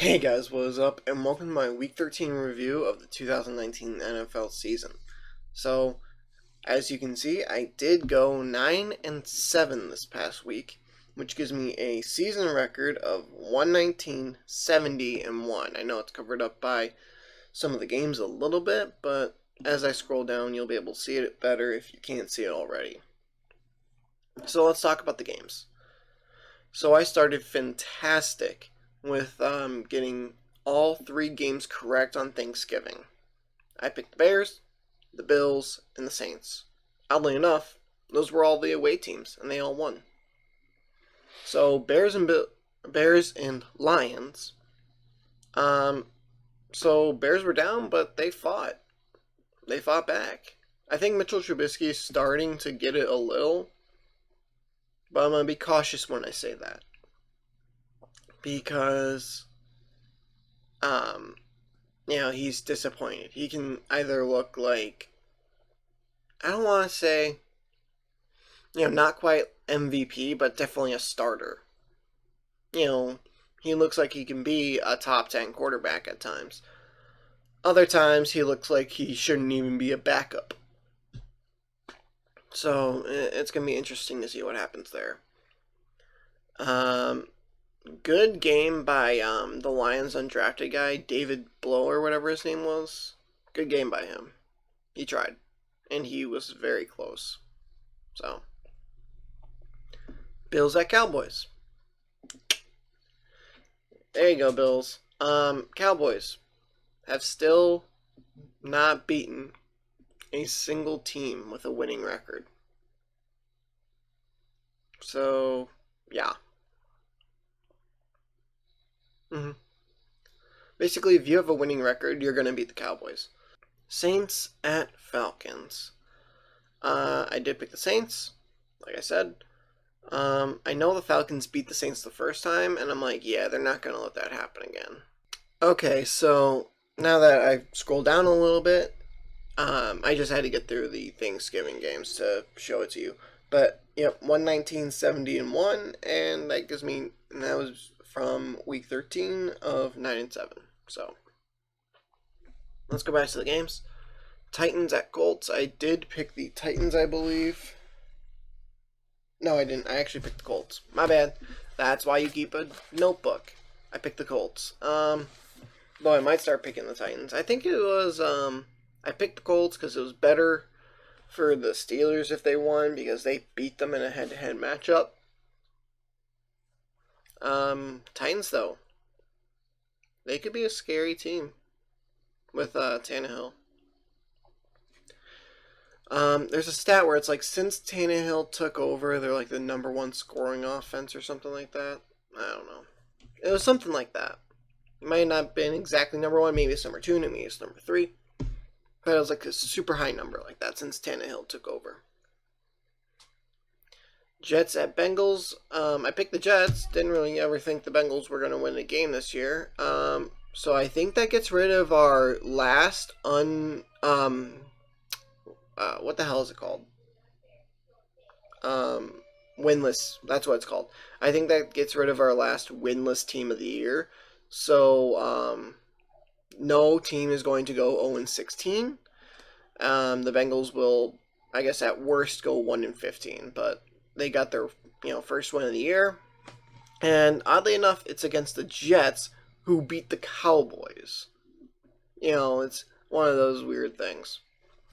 Hey guys, what is up? And welcome to my Week 13 review of the 2019 NFL season. So, as you can see, I did go 9-7 this past week, which gives me a season record of 119, 70, and 1. I know it's covered up by some of the games a little bit, but as I scroll down, you'll be able to see it better if you can't see it already. So, let's talk about the games. So, I started fantastic with getting all 3 games correct on Thanksgiving. I picked the Bears, the Bills, and the Saints. Oddly enough, those were all the away teams, and they all won. So Bears and Lions. So Bears were down, but they fought. They fought back. I think Mitchell Trubisky is starting to get it a little, but I'm gonna be cautious when I say that. Because he's disappointed. He can either look like, I don't want to say, not quite MVP, but definitely a starter. He looks like he can be a top 10 quarterback at times. Other times, he looks like he shouldn't even be a backup. So, it's going to be interesting to see what happens there. Good game by the Lions undrafted guy, David Blow or whatever his name was. Good game by him. He tried. And he was very close. So, Bills at Cowboys. There you go, Bills. Cowboys have still not beaten a single team with a winning record. So, yeah. Basically, if you have a winning record, you're going to beat the Cowboys. Saints at Falcons. I did pick the Saints, like I said. I know the Falcons beat the Saints the first time, and I'm like, yeah, they're not going to let that happen again. Okay, so now that I've scrolled down a little bit, I just had to get through the Thanksgiving games to show it to you. But, yep, 119, 70, and 1, and that gives me, and that was from week 13 of 9-7. So, let's go back to the games. Titans at Colts. I did pick the Titans, I believe. No, I didn't. I actually picked the Colts. My bad. That's why you keep a notebook. I picked the Colts. Though I might start picking the Titans. I think it was, I picked the Colts because it was better for the Steelers if they won because they beat them in a head-to-head matchup. Titans, though. They could be a scary team with Tannehill. There's a stat where it's like since Tannehill took over, they're like the number 1 scoring offense or something like that. I don't know. It was something like that. It might not have been exactly number 1. Maybe it's number 2. Maybe it's number 3. But it was like a super high number like that since Tannehill took over. Jets at Bengals. I picked the Jets. Didn't really ever think the Bengals were going to win a game this year. So I think that gets rid of our last what the hell is it called? Winless. That's what it's called. I think that gets rid of our last winless team of the year. So no team is going to go 0-16. The Bengals will, I guess, at worst go 1-15, but they got their first win of the year. And oddly enough, it's against the Jets, who beat the Cowboys. It's one of those weird things.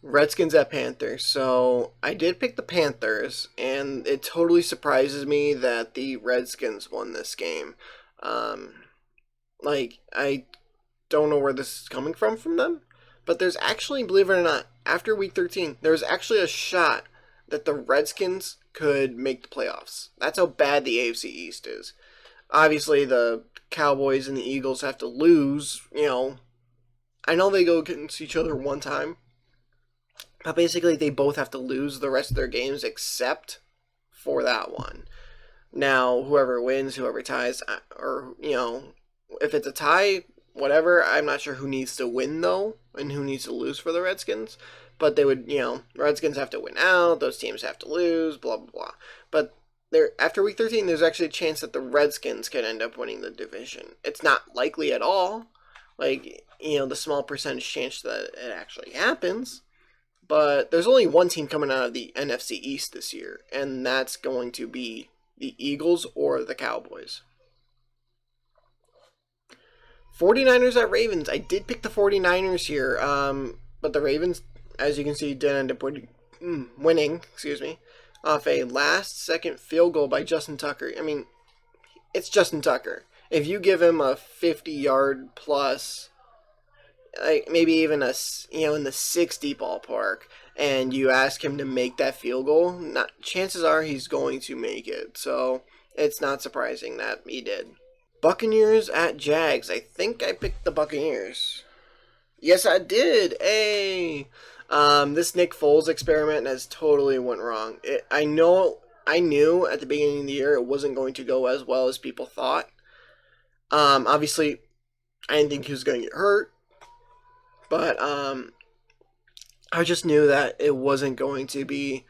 Redskins at Panthers. So I did pick the Panthers, and it totally surprises me that the Redskins won this game. I don't know where this is coming from them, but there's actually, believe it or not, after week 13, there's actually a shot that the Redskins could make the playoffs. That's how bad the AFC East is. Obviously, the Cowboys and the Eagles have to lose, I know they go against each other one time, but basically they both have to lose the rest of their games except for that one. Now, whoever wins, whoever ties, or, if it's a tie, whatever, I'm not sure who needs to win, though, and who needs to lose for the Redskins. But they would, Redskins have to win out, those teams have to lose, blah, blah, blah. But after week 13, there's actually a chance that the Redskins could end up winning the division. It's not likely at all. Like, the small percentage chance that it actually happens. But there's only one team coming out of the NFC East this year, and that's going to be the Eagles or the Cowboys. 49ers at Ravens. I did pick the 49ers here, but the Ravens, as you can see, did end up winning, off a last-second field goal by Justin Tucker. I mean, it's Justin Tucker. If you give him a 50-yard plus, like maybe even in the 60 ballpark, and you ask him to make that field goal, chances are he's going to make it. So it's not surprising that he did. Buccaneers at Jags. I think I picked the Buccaneers. Yes, I did. Hey, this Nick Foles experiment has totally went wrong. I knew at the beginning of the year it wasn't going to go as well as people thought. Obviously, I didn't think he was going to get hurt, but I just knew that it wasn't going to be,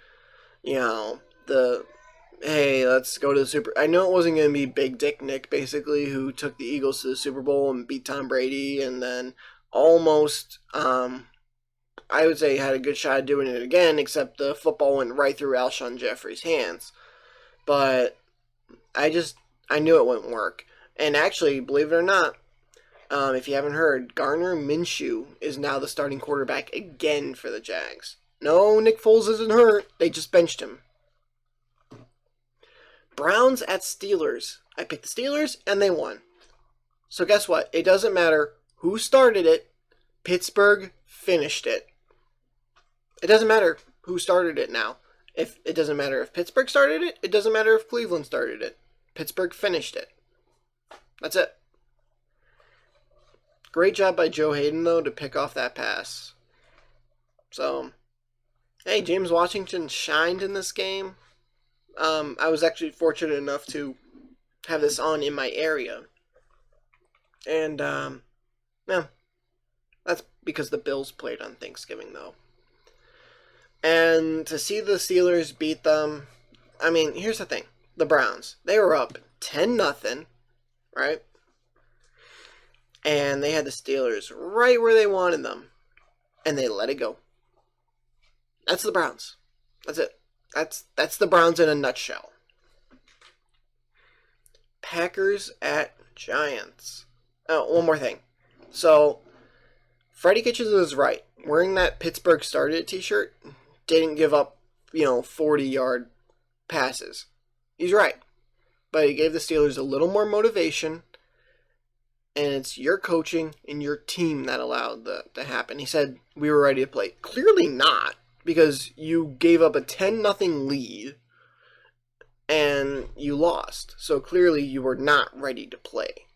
hey, let's go to the Super. I know it wasn't going to be Big Dick Nick, basically, who took the Eagles to the Super Bowl and beat Tom Brady, and then almost, I would say, had a good shot at doing it again, except the football went right through Alshon Jeffrey's hands. But I knew it wouldn't work. And actually, believe it or not, if you haven't heard, Gardner Minshew is now the starting quarterback again for the Jags. No, Nick Foles isn't hurt. They just benched him. Browns at Steelers. I picked the Steelers, and they won. So guess what? It doesn't matter who started it. Pittsburgh finished it. It doesn't matter who started it now. It doesn't matter if Pittsburgh started it. It doesn't matter if Cleveland started it. Pittsburgh finished it. That's it. Great job by Joe Hayden, though, to pick off that pass. So, hey, James Washington shined in this game. I was actually fortunate enough to have this on in my area. And, yeah, that's because the Bills played on Thanksgiving, though. And to see the Steelers beat them, I mean, here's the thing. The Browns, they were up 10-0, right? And they had the Steelers right where they wanted them. And they let it go. That's the Browns. That's it. That's the Browns in a nutshell. Packers at Giants. Oh, one more thing. So, Freddie Kitchens was right. Wearing that Pittsburgh started t-shirt didn't give up, 40-yard passes. He's right. But he gave the Steelers a little more motivation. And it's your coaching and your team that allowed that to happen. He said, we were ready to play. Clearly not, because you gave up a 10-0 lead and you lost. So clearly you were not ready to play.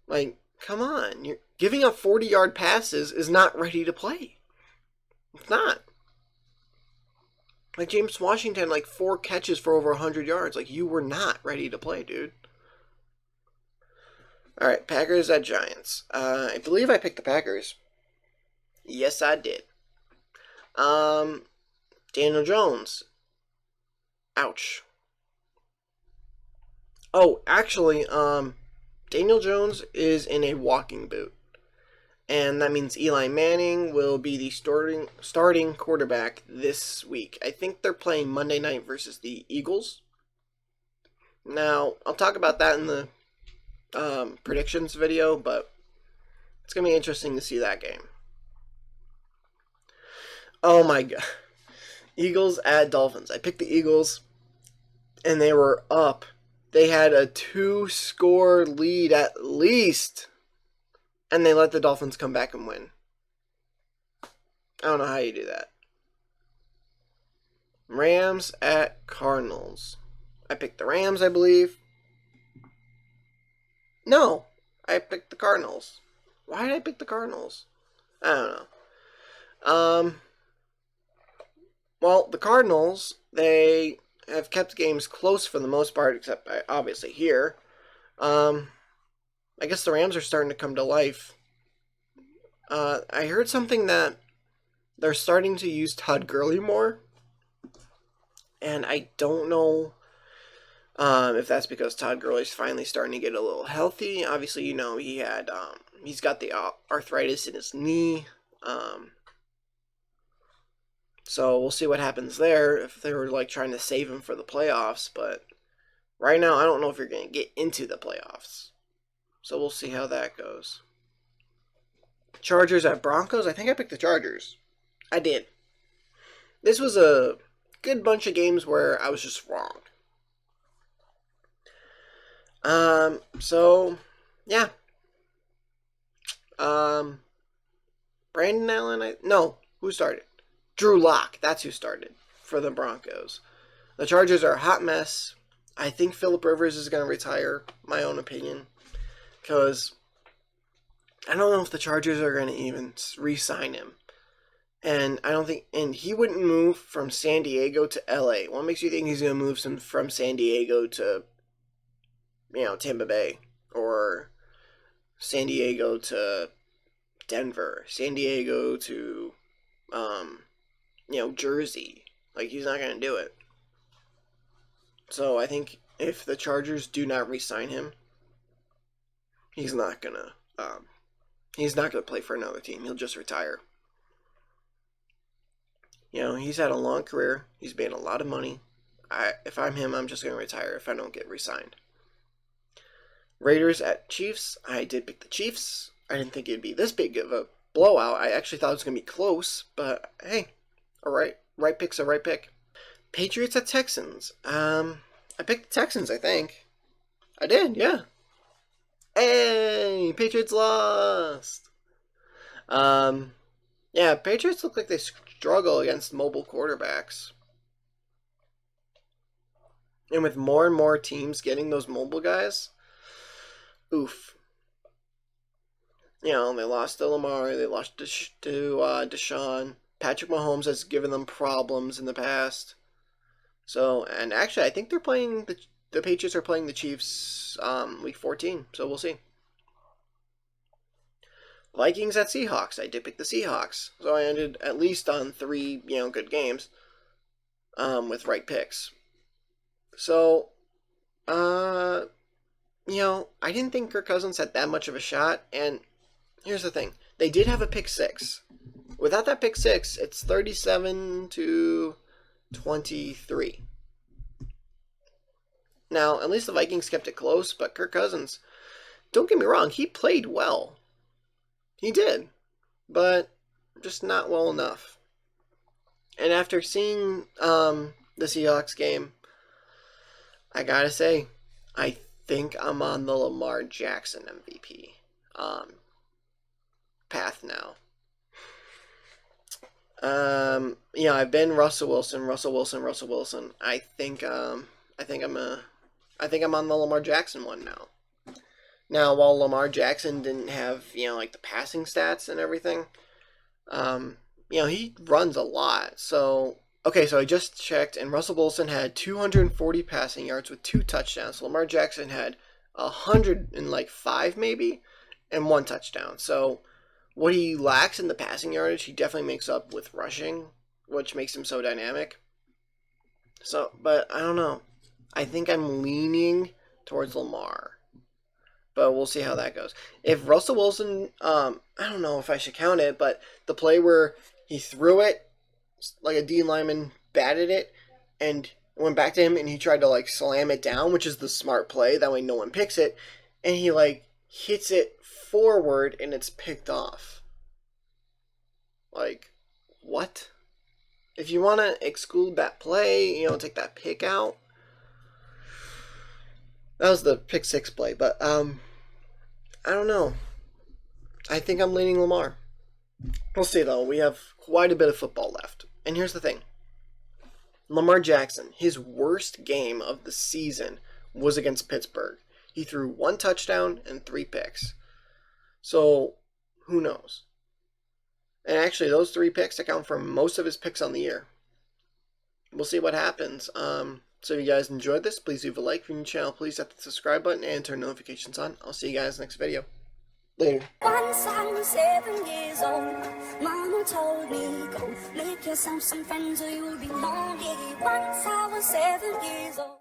Like, come on. You're giving up 40-yard passes is not ready to play. It's not. Like James Washington, 4 catches for over 100 yards. Like, you were not ready to play, dude. All right, Packers at Giants. I believe I picked the Packers. Yes, I did. Daniel Jones. Ouch. Oh, actually, Daniel Jones is in a walking boot. And that means Eli Manning will be the starting quarterback this week. I think they're playing Monday night versus the Eagles. Now, I'll talk about that in the predictions video, but it's going to be interesting to see that game. Oh my god. Eagles at Dolphins. I picked the Eagles, and they were up. They had a 2-score lead at least, and they let the Dolphins come back and win. I don't know how you do that. Rams at Cardinals. I picked the Rams, I believe. No, I picked the Cardinals. Why did I pick the Cardinals? I don't know. Well, the Cardinals, they have kept games close for the most part, except obviously here. I guess the Rams are starting to come to life. I heard something that they're starting to use Todd Gurley more. And I don't know if that's because Todd Gurley's finally starting to get a little healthy. Obviously, you know, he's got the arthritis in his knee. So we'll see what happens there if they were like trying to save him for the playoffs. But right now, I don't know if you're going to get into the playoffs. So we'll see how that goes. Chargers at Broncos. I think I picked the Chargers. I did. This was a good bunch of games where I was just wrong. So, yeah. Brandon Allen, who started? Drew Lock, that's who started for the Broncos. The Chargers are a hot mess. I think Phillip Rivers is going to retire, my own opinion. Because I don't know if the Chargers are going to even re-sign him. And I don't think, and he wouldn't move from San Diego to LA. What makes you think he's going to move from San Diego to, Tampa Bay? Or San Diego to Denver? San Diego to, Jersey? Like, he's not going to do it. So I think if the Chargers do not re-sign him, he's not going to play for another team. He'll just retire. He's had a long career. He's made a lot of money. If I'm him, I'm just going to retire if I don't get re-signed. Raiders at Chiefs. I did pick the Chiefs. I didn't think it'd be this big of a blowout. I actually thought it was going to be close, but hey, all right. Right pick's a right pick. Patriots at Texans. I picked the Texans, I think. I did, yeah. Hey, Patriots lost. Yeah, Patriots look like they struggle against mobile quarterbacks. And with more and more teams getting those mobile guys, oof. They lost to Lamar, they lost to Deshaun. Patrick Mahomes has given them problems in the past. So, and actually, I think they're playing, the Patriots are playing the Chiefs week 14, so we'll see. Vikings at Seahawks. I did pick the Seahawks. So I ended at least on 3, good games with right picks. So, I didn't think Kirk Cousins had that much of a shot. And here's the thing. They did have a pick 6. Without that pick 6, it's 37-23. Now, at least the Vikings kept it close, but Kirk Cousins, don't get me wrong, he played well. He did, but just not well enough. And after seeing the Seahawks game, I gotta say, I think I'm on the Lamar Jackson MVP path now. I've been Russell Wilson. I think I'm on the Lamar Jackson one now. Now, while Lamar Jackson didn't have, the passing stats and everything, he runs a lot. So I just checked, and Russell Wilson had 240 passing yards with 2 touchdowns. Lamar Jackson had 105 maybe, and 1 touchdown. So what he lacks in the passing yardage, he definitely makes up with rushing, which makes him so dynamic. So, but I don't know. I think I'm leaning towards Lamar. But we'll see how that goes. If Russell Wilson, I don't know if I should count it, but the play where he threw it, like a D lineman batted it, and went back to him, and he tried to, slam it down, which is the smart play, that way no one picks it, and he, hits it forward, and it's picked off. What? If you want to exclude that play, take that pick out. That was the pick 6 play, but, I don't know. I think I'm leaning Lamar. We'll see, though. We have quite a bit of football left. And here's the thing. Lamar Jackson, his worst game of the season was against Pittsburgh. He threw 1 touchdown and 3 picks. So, who knows? And actually, those 3 picks account for most of his picks on the year. We'll see what happens. So if you guys enjoyed this, please leave a like. If you're new to the channel, please hit the subscribe button and turn notifications on. I'll see you guys next video. Later. Once I was 7 years old, Mama told me, go make yourself some friends or you'll be lonely. Once I was was 7 years old.